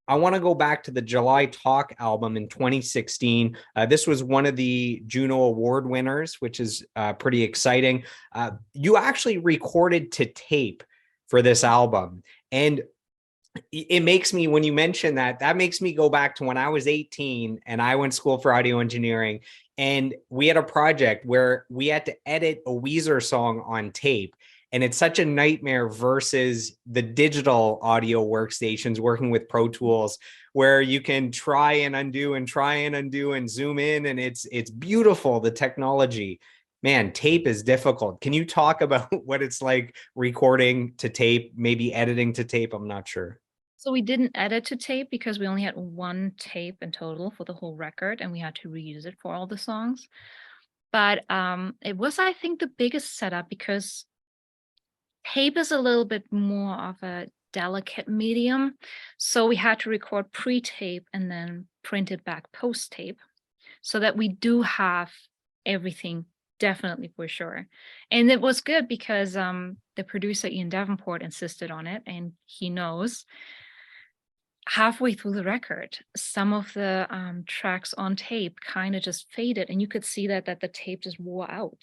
I want to go back to the July Talk album in 2016. This was one of the Juno Award winners, which is pretty exciting. You actually recorded to tape for this album. And it makes me, when you mention that, that makes me go back to when I was 18 and I went to school for audio engineering. And we had a project where we had to edit a Weezer song on tape. And it's such a nightmare versus the digital audio workstations working with Pro Tools, where you can try and undo and try and undo and zoom in. And it's beautiful, the technology. Man, tape is difficult. Can you talk about what it's like recording to tape, maybe editing to tape? I'm not sure. So we didn't edit to tape because we only had one tape in total for the whole record, and we had to reuse it for all the songs. But it was, I think, the biggest setup because tape is a little bit more of a delicate medium. So we had to record pre-tape and then print it back post-tape so that we do have everything definitely for sure. And it was good because the producer Ian Davenport insisted on it, and he knows halfway through the record, some of the tracks on tape kind of just faded, and you could see that the tape just wore out,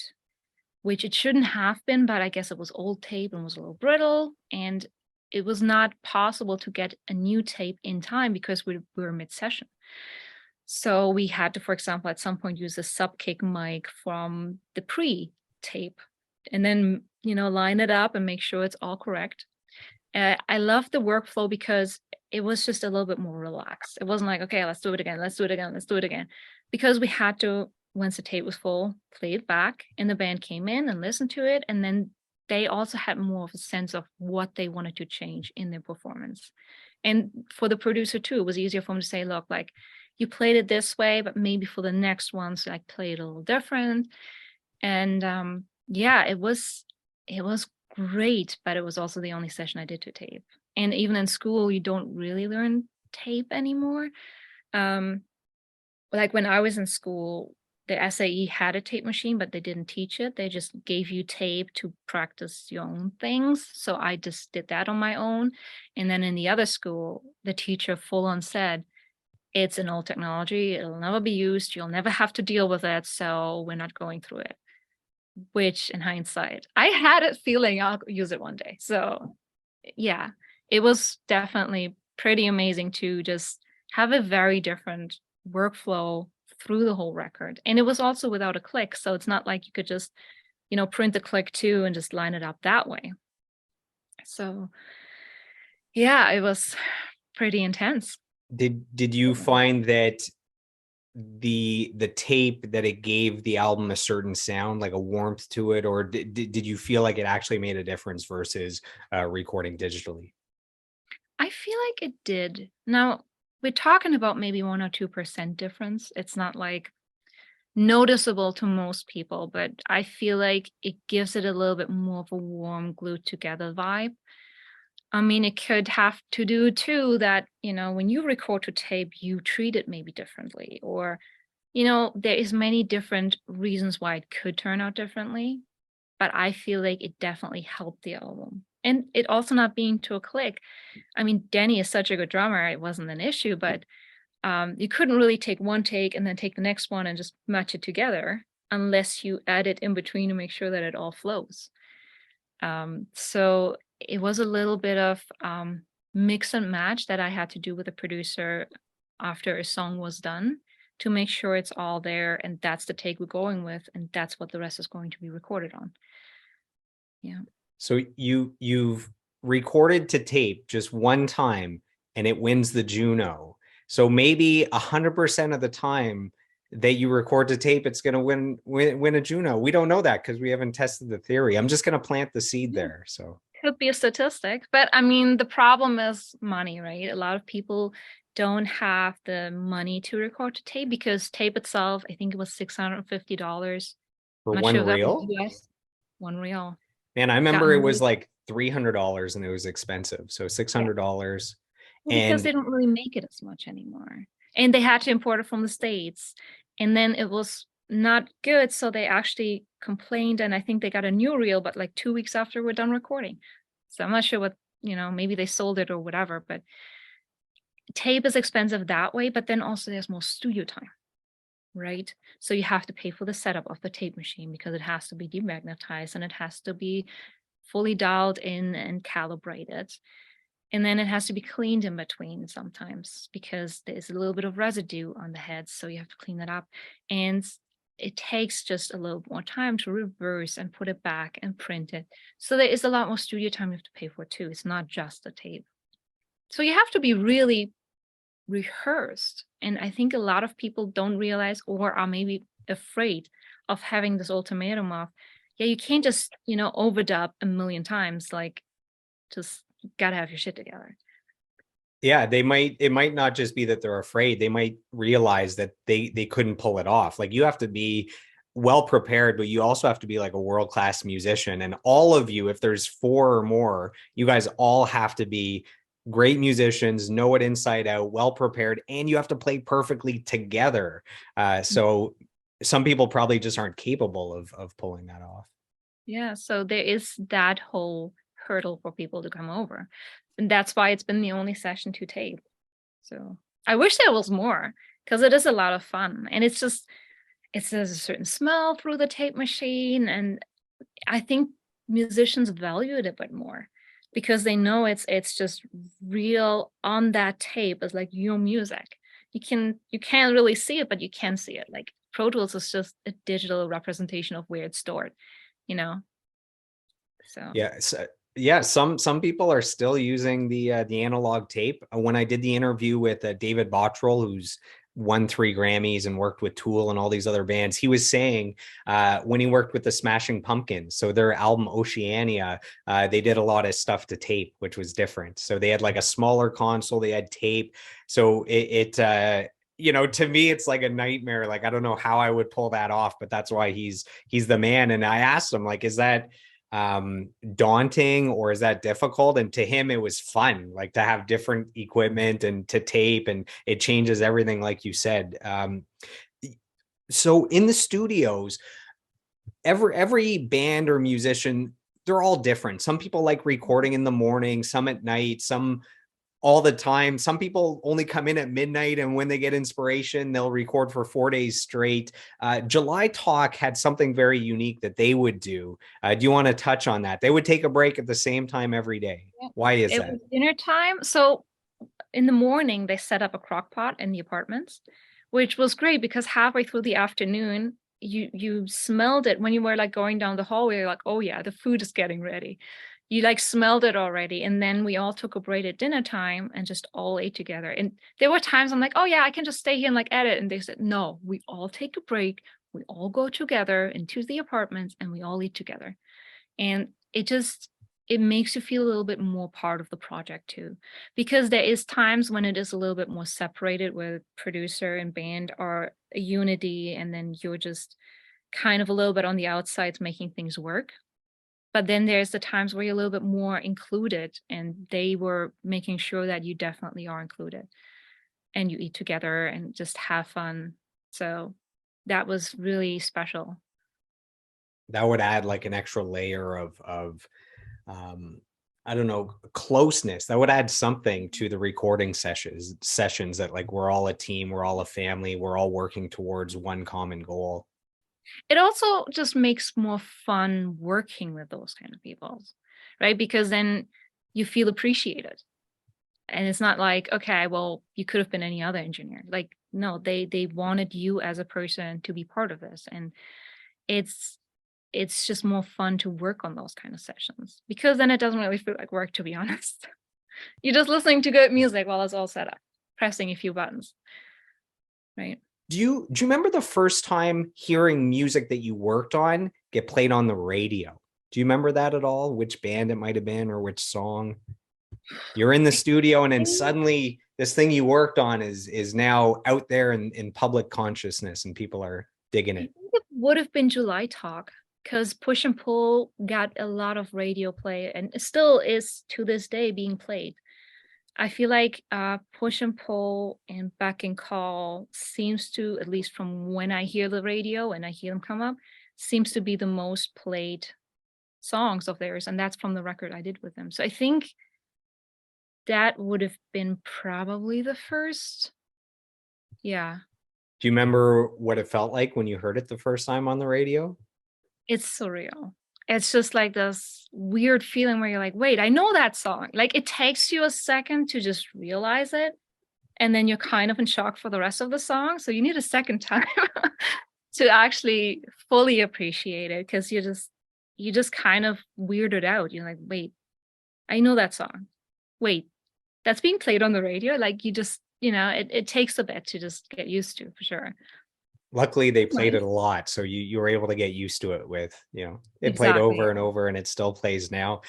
which it shouldn't have been, but I guess it was old tape and was a little brittle, and it was not possible to get a new tape in time because we were mid-session. So we had to, for example, at some point use a sub-kick mic from the pre-tape and then, line it up and make sure it's all correct. I love the workflow because it was just a little bit more relaxed. It wasn't like, okay, let's do it again, let's do it again, let's do it again. Because we had to, once the tape was full, play it back, and the band came in and listened to it. And then they also had more of a sense of what they wanted to change in their performance. And for the producer too, it was easier for him to say, look, like, you played it this way, but maybe for the next ones, like, play it a little different. And yeah, it was great, but it was also the only session I did to tape. And even in school, you don't really learn tape anymore. Like when I was in school, the SAE had a tape machine, but they didn't teach it. They just gave you tape to practice your own things. So I just did that on my own. And then in the other school, the teacher full on said, it's an old technology. It'll never be used. You'll never have to deal with it. So we're not going through it. Which in hindsight, I had a feeling I'll use it one day. So yeah, it was definitely pretty amazing to just have a very different workflow through the whole record. And it was also without a click. So it's not like you could just, print the click too and just line it up that way. So yeah, it was pretty intense. Did you find that the tape, that it gave the album a certain sound, like a warmth to it, or did you feel like it actually made a difference versus recording digitally? I feel like it did. Now, we're talking about maybe 1 or 2% difference. It's not like noticeable to most people, but I feel like it gives it a little bit more of a warm, glued together vibe. I mean, it could have to do too that, when you record to tape, you treat it maybe differently, or, there is many different reasons why it could turn out differently, but I feel like it definitely helped the album. And it also not being to a click. I mean, Danny is such a good drummer, it wasn't an issue, but you couldn't really take one take and then take the next one and just match it together unless you add it in between to make sure that it all flows. So it was a little bit of mix and match that I had to do with the producer after a song was done to make sure it's all there, and that's the take we're going with, and that's what the rest is going to be recorded on. Yeah. So you've recorded to tape just one time and it wins the Juno. So maybe 100% of the time that you record to tape, it's going to win a Juno. We don't know that because we haven't tested the theory. I'm just going to plant the seed there. So Could be a statistic, but I mean, the problem is money, right? A lot of people don't have the money to record to tape because tape itself, I think it was $650. for I'm not one sure if that was reel, US. One real. man, I Got remember it was moved. like $300 and it was expensive. So Yeah. $600. Well, because And they don't really make it as much anymore. And they had to import it from the States. And then it was not good. So they actually complained. And I think they got a new reel, but like 2 weeks after, we're done recording. So I'm not sure what, maybe they sold it or whatever. But tape is expensive that way, but then also there's more studio time, right? So you have to pay for the setup of the tape machine because it has to be demagnetized and it has to be fully dialed in and calibrated. And then it has to be cleaned in between sometimes because there's a little bit of residue on the heads. So you have to clean that up. And it takes just a little more time to reverse and put it back and print it. So there is a lot more studio time you have to pay for too. It's not just the tape. So you have to be really rehearsed. And I think a lot of people don't realize or are maybe afraid of having this ultimatum of, yeah, you can't just, overdub a million times. Like, just gotta have your shit together. Yeah, it might not just be that they're afraid. They might realize that they couldn't pull it off. Like, you have to be well prepared, but you also have to be like a world-class musician. And all of you, if there's four or more, you guys all have to be great musicians, know it inside out, well prepared, and you have to play perfectly together. So some people probably just aren't capable of pulling that off. Yeah, so there is that whole hurdle for people to come over. And that's why it's been the only session to tape. So I wish there was more because it is a lot of fun. And it's just, there's a certain smell through the tape machine. And I think musicians value it a bit more because they know it's just real on that tape. It's like your music. You can't really see it, but you can see it. Like Pro Tools is just a digital representation of where it's stored, you know. So Yeah, yeah. Some people are still using the analog tape. When I did the interview with David Bottrell, who's won 3 Grammys and worked with Tool and all these other bands, he was saying when he worked with the Smashing Pumpkins, so their album Oceania, they did a lot of stuff to tape, which was different. So they had like a smaller console, they had tape. So to me, it's like a nightmare. Like, I don't know how I would pull that off, but that's why he's the man. And I asked him, like, is that daunting or is that difficult? And to him it was fun, like to have different equipment and to tape, and it changes everything, like you said. So in the studios, every band or musician, they're all different. Some people like recording in the morning, some at night, some all the time. Some people only come in at midnight, and when they get inspiration, they'll record for 4 days straight. July Talk had something very unique that they would do. Do you want to touch on that? They would take a break at the same time every day. yeah, Why is it that? was dinner time. So in the morning, they set up a crock pot in the apartments, which was great because halfway through the afternoon, you smelled it when you were like going down the hallway. You're like, oh yeah, the food is getting ready. You like smelled it already. And then we all took a break at dinner time and just all ate together. And there were times I'm like, oh yeah, I can just stay here and like edit. And they said, no, we all take a break. We all go together into the apartments and we all eat together. And it makes you feel a little bit more part of the project too, because there is times when it is a little bit more separated where producer and band are a unity and then you're just kind of a little bit on the outside making things work. But then there's the times where you're a little bit more included and they were making sure that you definitely are included and you eat together and just have fun. So that was really special. That would add like an extra layer of um I don't know, closeness. That would add something to the recording sessions, that like we're all a team, we're all a family, we're all working towards one common goal. It also just makes more fun working with those kind of people, right? Because then you feel appreciated. And it's not like, okay, well, you could have been any other engineer. Like, no, they wanted you as a person to be part of this. And it's it's just more fun to work on those kind of sessions because then it doesn't really feel like work, to be honest. You're just listening to good music while it's all set up, pressing a few buttons, right? Do you remember the first time hearing music that you worked on get played on the radio? Do you remember that at all? Which band it might have been or which song? You're in the I studio and then think suddenly this thing you worked on is now out there in public consciousness and people are digging I it. think it would have been July Talk because Push and Pull got a lot of radio play and it still is to this day being played. I feel like Push and Pull and Back and Call seems to, at least from when I hear the radio and I hear them come up, seems to be the most played songs of theirs, and that's from the record I did with them. So I think That would have been probably the first. Yeah. Do you remember what it felt like when you heard it the first time on the radio? It's surreal. It's just like this weird feeling where you're like, "Wait, I know that song." Like, it takes you a second to just realize it, and then you're kind of in shock for the rest of the song, so you need a second time to actually fully appreciate it, because you just kind of weirded out. You're like, "Wait, I know that song. Wait, that's being played on the radio?" Like, you just it takes a bit to just get used to, for sure. Luckily, they played it Nice. a lot, so you were able to get used to it with, it played Exactly, over and yeah. over, and it still plays now.